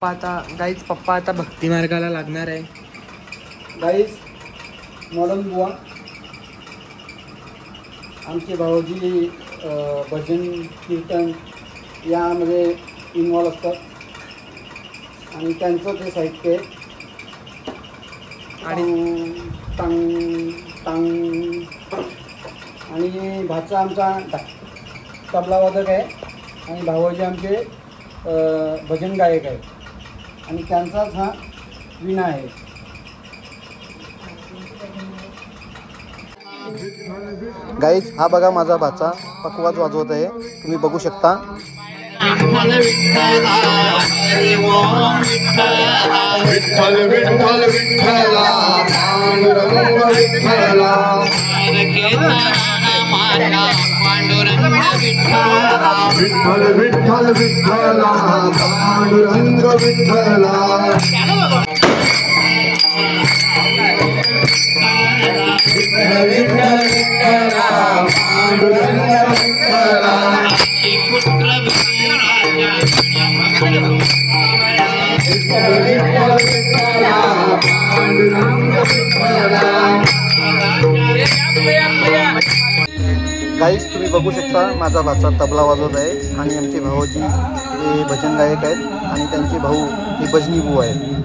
पप्पा आता भक्ती मार्गाला लागणार आहे. गाईज मॉडर्न बुवा आमचे भाऊजी भजन कीर्तन यामध्ये इन्वॉल्व असतात आणि त्यांचं ते साहित्य आहे. आणि आणि भाचा आमचा तबलावादक आहे आणि भाऊजी आमचे भजन गायक आहेत आणि त्यांचाच हा वीणा आहे. गाईज हा बघा माझा भाचा पकवाज वाजवत आहे, तुम्ही बघू शकता. गाईज तुम्ही बघू शकता माझा भाचा तबला वाजवत आहे आणि आमचे भाऊजी हे भजन गायक आहेत आणि त्यांचे भाऊ हे भजनी भाऊ आहेत.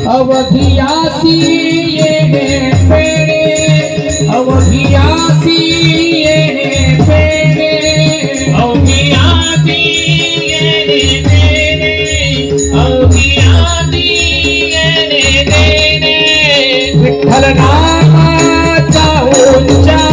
अवधियासी ये पेड़े अवधियासी ये पेड़े अवधियासी ये पेड़े अवधियासी ये पेड़े विठ्ठल नामाचा उच्चार